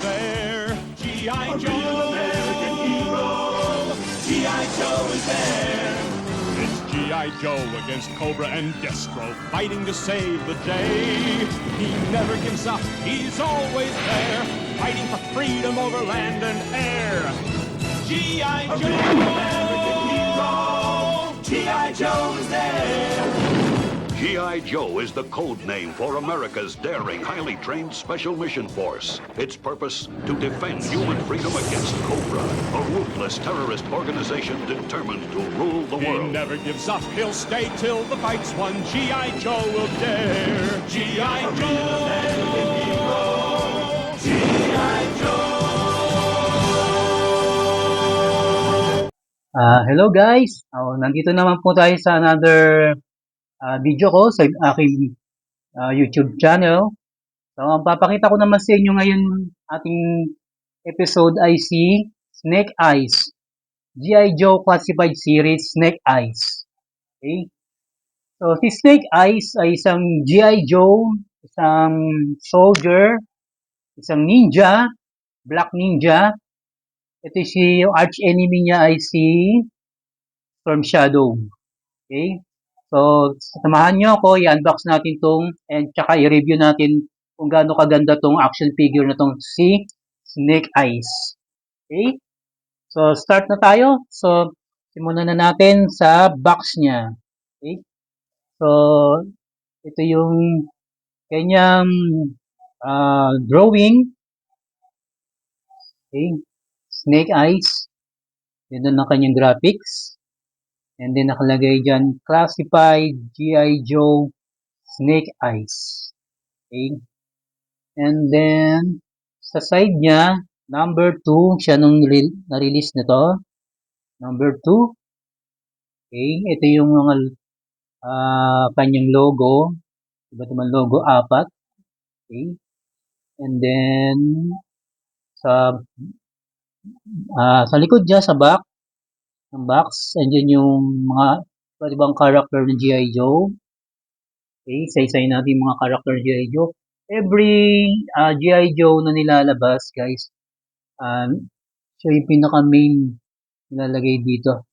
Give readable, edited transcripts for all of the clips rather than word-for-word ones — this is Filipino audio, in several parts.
there. G.I. Joe, American hero. G.I. Joe is there. It's G.I. Joe against Cobra and Destro, fighting to save the day. He never gives up, he's always there, fighting for freedom over land and air. G.I. Joe, American hero. G.I. Joe is there. G.I. Joe is the code name for America's daring, highly trained Special Mission Force. Its purpose, to defend human freedom against Cobra, a ruthless terrorist organization determined to rule the world. He never gives up, he'll stay till the fight's won. G.I. Joe will dare. G.I. Joe, American hero. G.I. Joe. Hello guys, nandito naman po tayo sa another video ko sa aking YouTube channel. So, ang papakita ko naman sa inyo ngayon ating episode ay si Snake Eyes. G.I. Joe Classified Series Snake Eyes. Okay? So, si Snake Eyes ay isang G.I. Joe, isang soldier, isang ninja, black ninja. Ito yung arch enemy niya ay si Storm Shadow. Okay? So, samahan nyo ako, i-unbox natin tong and tsaka i-review natin kung gaano kaganda tong action figure na tong si Snake Eyes. Okay? So, start na tayo. So, simulan na natin sa box niya. Okay? So, ito yung kanyang drawing. Okay? Snake Eyes. Yun ang kanyang graphics. And then nakalagay dyan, classified G.I. Joe Snake Eyes. Okay. And then, sa side niya, number 2, siya nung na-release nito. Number 2. Okay. Ito yung mga kanyang logo. Iba't ibang logo, 4. Okay. And then, sa likod niya, sa back, ng box, andyan yung mga iba't ibang character ng G.I. Joe. Okay, isa-isayin natin yung mga character ng G.I. Joe. Every G.I. Joe na nilalabas, guys, so yung pinaka-main nilalagay dito,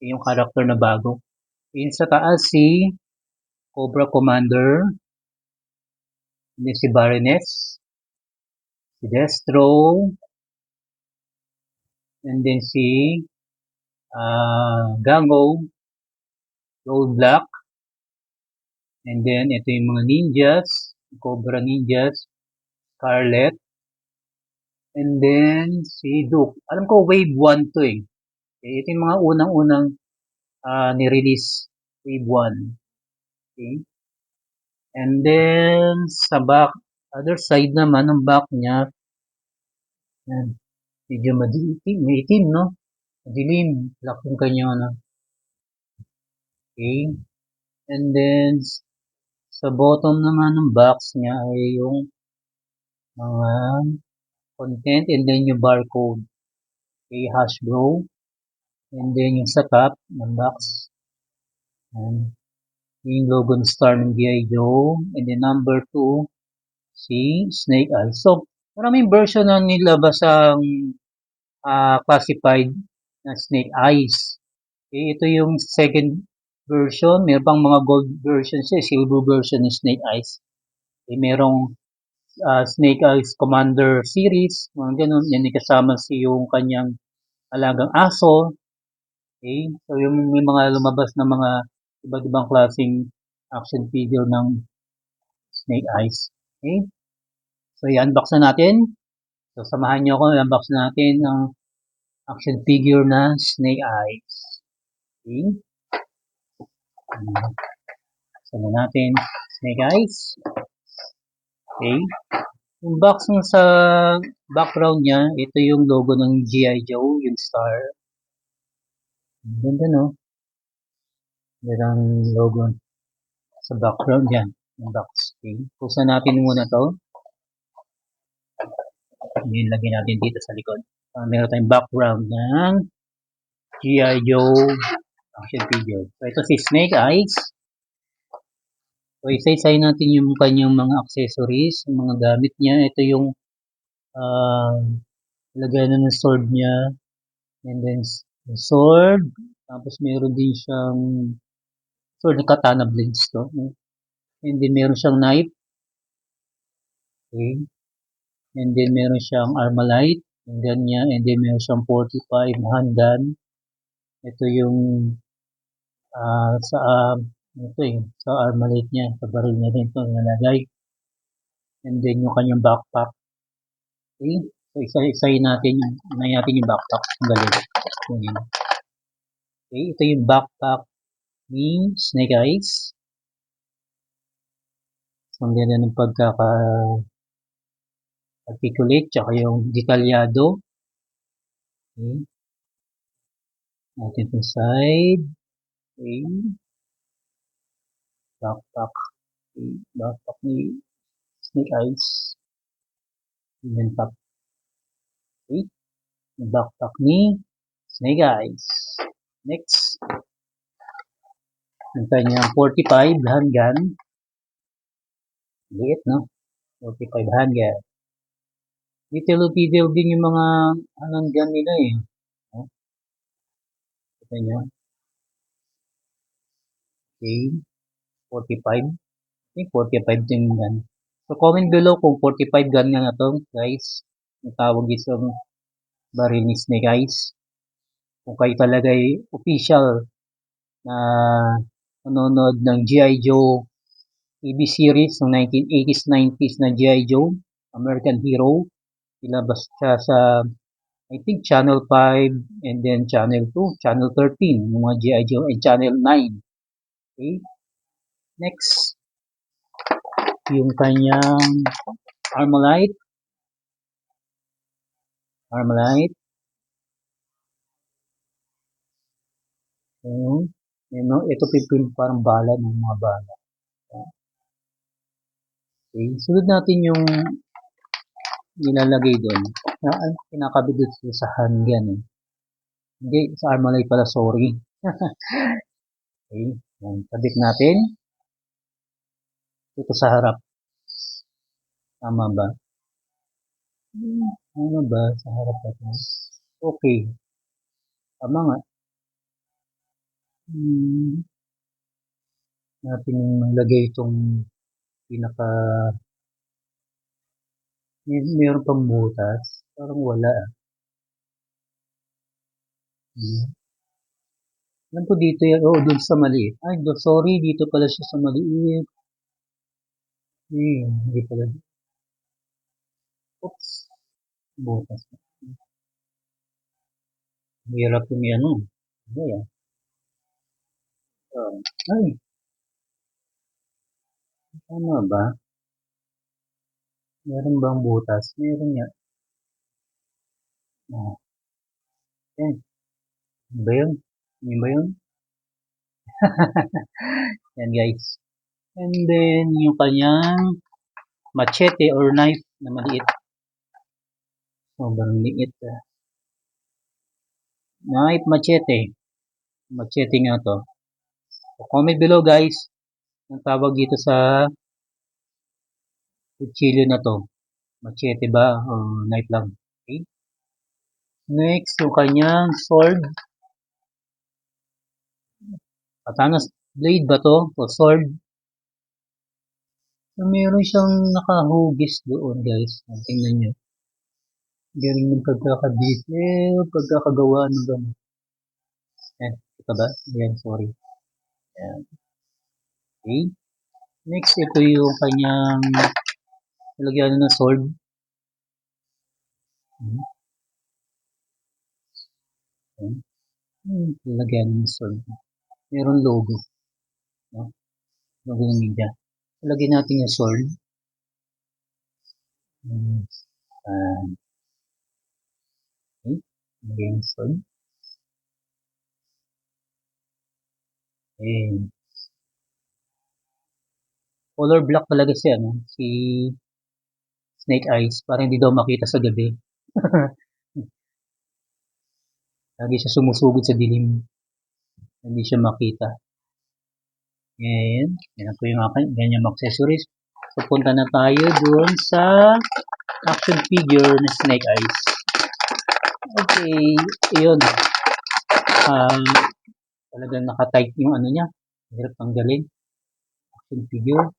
yung character na bago. Yung sa taas, si Cobra Commander, and si Baroness, si Destro, and then si Gango, Gold Black, and then ito yung mga ninjas, Cobra Ninjas, Scarlet, and then si Duke. Alam ko wave 1 to eh. Okay, ito yung mga unang-unang ni-release, wave 1. Okay. And then sa back, other side naman ng back niya, yan, medyo may itim, no? Madilim, black yung kanya, no? Okay. And then, sa bottom naman ng box niya ay yung mga content and then yung barcode. Okay, Hasbro. And then yung sa top ng box. And yung logo ng star ng G.I. Joe. And then number 2, si Snake Eyes. So, maraming version na nilabas ang classified na Snake Eyes. Okay, ito yung second version. Meron pang mga gold version siya, silver version ng Snake Eyes. Okay, merong Snake Eyes Commander series, mga ganun. Yan ay kasama yung kanyang alagang aso. Okay, so yung may mga lumabas na mga iba't ibang klaseng action figure ng Snake Eyes. Okay, so i-unbox na natin. So samahan nyo ako, i-unbox natin ang action figure na Snake Eyes. Okay. Saan natin Snake Eyes. Okay. Yung box sa background niya, ito yung logo ng G.I. Joe, yung star. Ganda, no? Merang logo sa background yan, yung box. Okay. Pusan natin muna to. Yung lagyan natin dito sa likod. Meron tayong background ng G.I. Joe action figure. So, ito si Snake Eyes. So, isa-isayin natin yung kanyang mga accessories, yung mga gamit niya. Ito yung Ah, lagay na ng sword niya. And then, sword. Tapos, meron din siyang sword na katana blades to. And then, meron siyang knife. Okay. And then, meron siyang armalite. Yung ganyan. And then, meron siyang 45 handgun. Ito yung sa ito sa armalite niya. Sa baril niya din ito nalagay. And then, yung kanyang backpack. Okay. So, isa-isayin natin yung backpack. Ang galing. Okay. Ito yung backpack ni Snake Eyes. So, ang ganda ng articulate, tsaka yung detalyado. Okay. Natin itong side. Okay. Backpack. Okay. Backpack ni Snake Eyes. Yan top. Okay. Yung backpack ni Snake Eyes. Next. Yung kanyang 45 handgun. Liit, no? 45 handgun. Detail din yung mga handgun nila eh. No? Ito nyo. Okay. 45. Okay, 45 din yung gun. So, comment below kung 45 gun nga na to, guys. Yung tawag dito baril ni Snake Eyes. Kung kayo talaga ay official na nanonood ng G.I. Joe TV series ng 1980s, 90s na G.I. Joe, American Hero. Ilabas siya sa, I think, Channel 5 and then Channel 2, Channel 13, yung mga G.I. Joe, and Channel 9. Okay? Next, yung kanyang Armalite. Armalite. Ito parang bala ng mga bala. Okay. Sunod natin yung nilalagay doon. Kinakabit doon sa handgun. Eh. Hindi, sa Armalite pala, sorry. Okay. Yan. Kabit natin. Ito sa harap. Tama ba? Ano ba? Sa harap ito. Okay. Tama nga. Natin maglagay itong pinaka meron pang butas. Parang wala. Alam ko dito yan. Oh, doon sa maliit. Ay, sorry. Dito pala siya sa maliit. Hindi pala. Oops. Butas. Hirap yung ano. Ano yan? Ay. Tama ba? Meron bang butas? Meron nga. Yan. Ano ba yun? Ano ba yun? Yan guys. And then, yung kanyang machete or knife na maliit. Sobrang liit. Knife machete. Machete nga to. So, comment below guys. Ang tawag dito sa kutsilyo na to. Machete ba? O knife lang. Okay. Next, yung kanyang sword. Katana blade ba to? O sword? So, meron siyang nakahugis doon guys. Tingnan nyo. Galing ng pagkakadetail, pagkakagawa ng gano'n. Ito ba? Ayan, sorry. Ayan. Okay. Next, ito yung kanyang nalagyan ng sword. Nalagyan ng sword. Meron logo. No? Logo ng media. Lagyan natin yung sword. Okay. Lagyan yung sword. Okay. Color black talaga siya, no? Si Snake Eyes. Para hindi daw makita sa gabi. Lagi siya sumusugod sa dilim. Hindi siya makita. Yan. Yan po yung akin. Ganyan accessories. So, punta na tayo doon sa action figure na Snake Eyes. Okay, yun. Talagang nakatight yung ano niya. Hirap tanggalin. Action figure.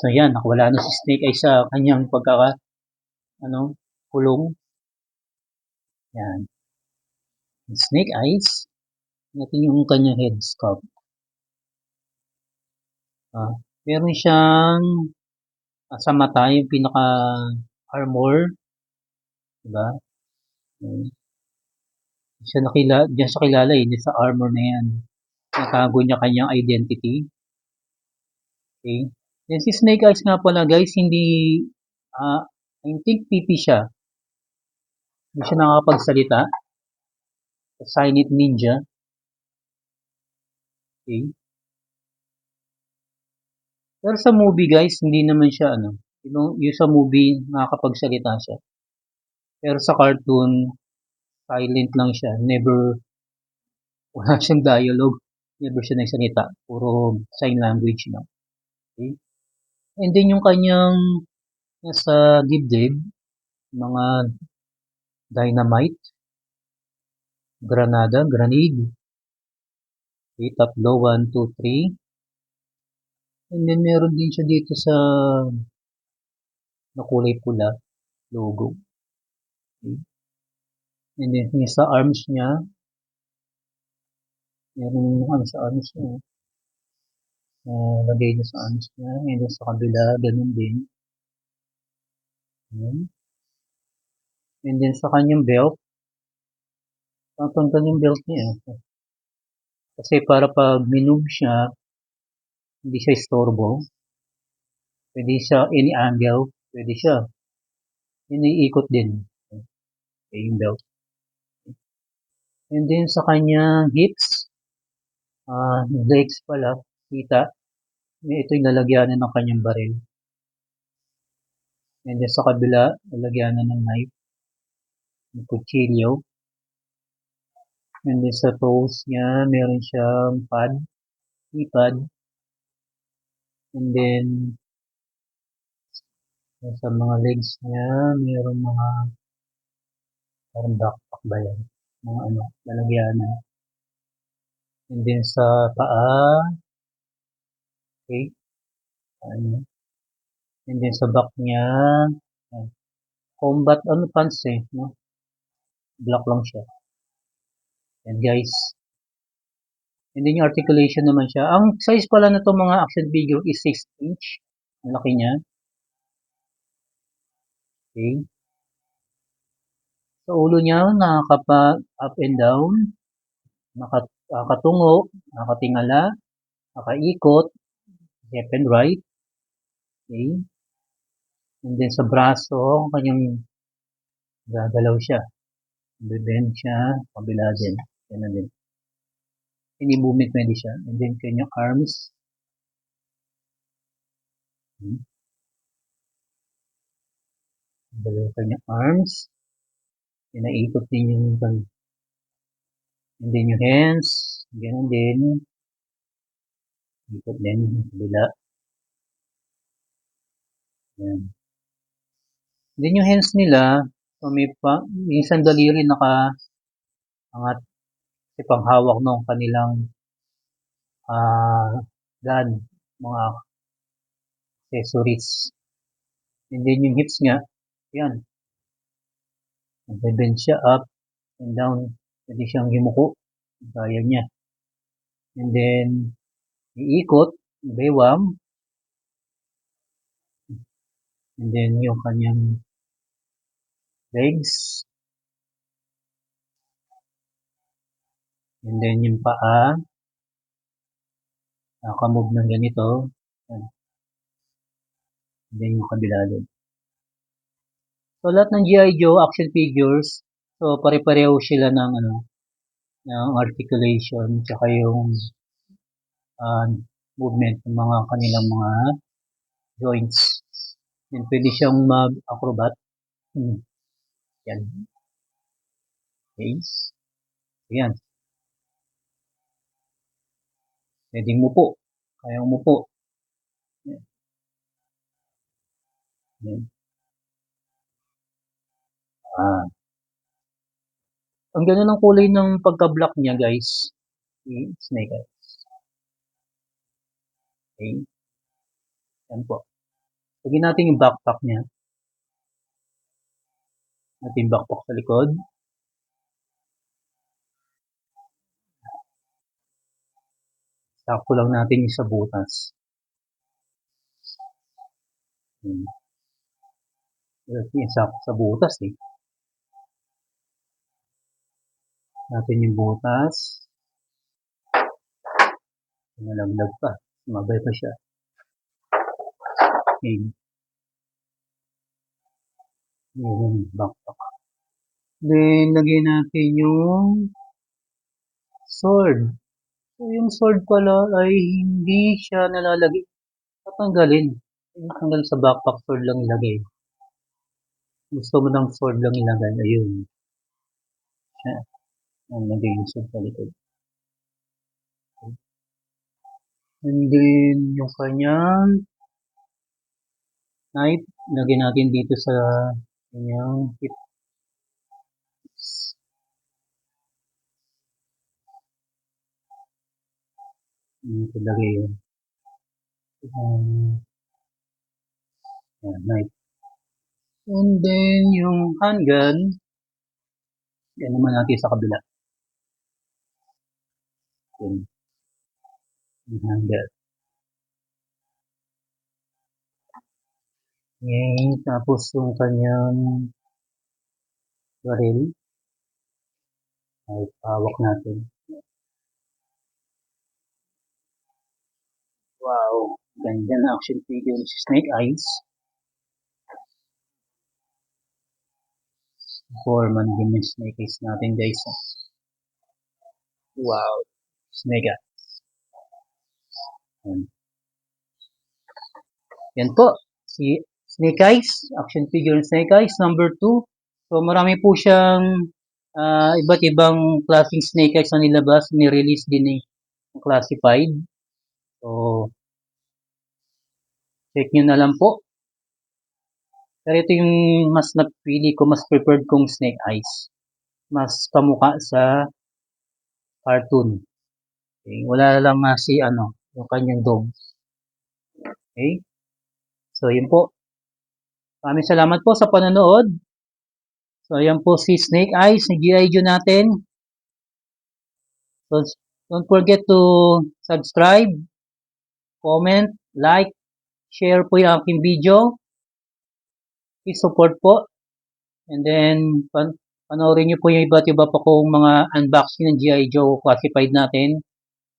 So yan, nakawala na si Snake Eyes sa kanyang kulong. Yan. Snake Eyes. Natin yung kanyang head sculpt. Meron siyang sa mata yung pinaka armor, diba? Diyan siya kilala sa armor na yan. Natago niya kanyang identity. Okay. Then si Snake Eyes nga pala guys, I think pipi siya. Hindi siya nakakapagsalita. Silent Ninja. Okay. Pero sa movie guys, hindi naman siya yung sa movie nakakapagsalita siya. Pero sa cartoon, silent lang siya. Wala siyang dialogue. Never siya nagsalita. Puro sign language lang. Okay. And then yung kanyang nasa dibdib, mga dynamite, grenade. Okay, tatlo, 1, 2, 3. And then meron din siya dito sa na kulay pula, logo. Okay. And then yung sa arms niya, meron sa arms niya. Lagay niya sa arms niya. And then sa kabila, ganun din. And then sa kanyang belt, tatanggal yung belt niya. Kasi para pag minove siya, hindi siya istorbo. Pwede siya any angle, pwede siya. Iniikot din. Okay, yung belt. And then sa kanyang hips, legs pala, kita. Ito yung lalagyanan ng kanyang baril. And then sa kabila, lalagyanan ng knife, ng kutsilyo. And then sa toes niya, meron siyang keypad. And then, sa mga legs niya, meron mga parang backpack ba yan? Mga lalagyanan. And then sa paa, okay. And then sa back niya, combat pants no? Black lang siya. And guys, and then yung articulation naman siya. Ang size pala na itong mga action figure is 6 inch. Ang laki niya. Okay. Sa ulo niya, up and down, nakatungo, nakatingala, nakaikot, left and right. Okay. And then sa braso, kanyang gagalaw siya. Bibend siya, kabila din. Yan na din. Any movement pwede siya. And then kanyang arms. Galaw kanyang arms. Inaikot din yung and then yung hands. Ganun din. Ikot din yung kabila. Yan. Then yung hands nila, so may isang daliri naka-angat kasi panghawak ng kanilang gun, mga accessories. And then yung hips nga, yan. Nag-bend siya up and down. Pwede siyang yumuko. Kaya niya. And then, iikot, baywang. And then, yung kanyang legs. And then, yung paa. Nakamove ng ganito. Yan. And then, yung kabila din. So, lahat ng G.I. Joe action figures, so, pare-pareho sila ng ng articulation, tsaka yung movement ng mga kanilang mga joints. Yan, pwede siyang mag-acrobat. Yan. Okay. Yan. Pwede umupo. Kaya umupo. Yan. Yan. Ah, ang ganda ng kulay ng pagka-black niya, guys. Snake Eyes. Okay. Yan po. Lagyan natin yung backpack niya. Natin yung backpack sa likod. Sakto lang natin yung sa butas. Yung sakto sa butas eh. Natin yung butas. Nalaglag pa. Sumabay pa siya. Okay. Yung backpack. Then, lagyan natin yung sword. So, yung sword pala ay hindi siya nalalagay. Tatanggalin. Tanggal sa backpack, sword lang ilagay. Gusto mo ng sword lang ilagay. Ayun. Yan, lagay yung sword sa likod. And then, yung kanyang knife, lagyan natin dito sa kanyang hip. Ito lagay yun. Knife. And then, yung handgun, yan naman natin sa kabila. Yan. Yung handgun. Okay, tapos yung kanyang baril. Ay, hawak natin. Wow, ganda na action figure si Snake Eyes. Foreman din yung Snake Eyes natin, guys. Wow, Snake Eyes. Yan po, si Snake Eyes, action figure Snake Eyes, number 2. So, marami po siyang iba't ibang klaseng Snake Eyes na nilabas, ni-release din ng classified. So, check nyo na lang po. Pero ito yung mas napili ko, mas preferred kong Snake Eyes. Mas kamukha sa cartoon. Okay, wala lang si yung kanyang dog. Okay? So, yun po. Maraming salamat po sa panonood. So, ayan po si Snake Eyes, ni G.I. Joe natin. So, don't forget to subscribe, comment, like, share po yung aking video. Please support po. And then, panoorin nyo po yung iba't iba pa kong mga unboxing ng G.I. Joe classified natin.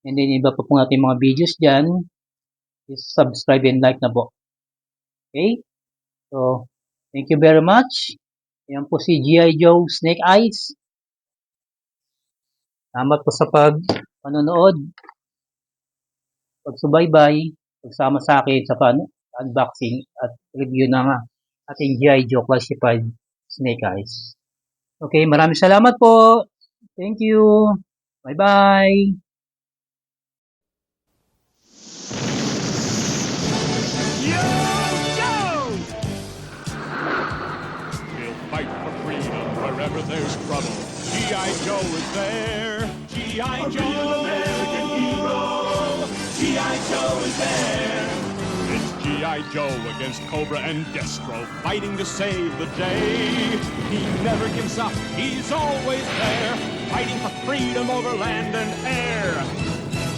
And then, iba pa po natin mga videos dyan. Please subscribe and like na po. Okay? So, thank you very much. Ayan po si G.I. Joe Snake Eyes. Salamat po sa panonood. Pagsubaybay. Pagsama sa akin sa unboxing at review ng ating G.I. Joe classified Snake Eyes. Okay, maraming salamat po. Thank you. Bye-bye. Fight for freedom wherever there's trouble. G.I. Joe is there. G.I. Joe, American hero. G.I. Joe is there. It's G.I. Joe against Cobra and Destro, fighting to save the day. He never gives up. He's always there, fighting for freedom over land and air.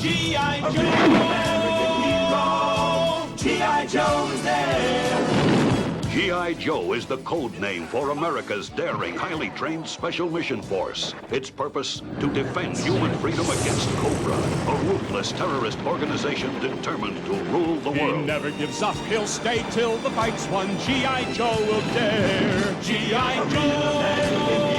G.I. Joe, American hero. G.I. Joe is there. G.I. Joe is the code name for America's daring, highly trained Special Mission Force. Its purpose, to defend human freedom against Cobra, a ruthless terrorist organization determined to rule the He world. never gives up. He'll stay till the fight's won. G.I. Joe will dare. G.I. Joe.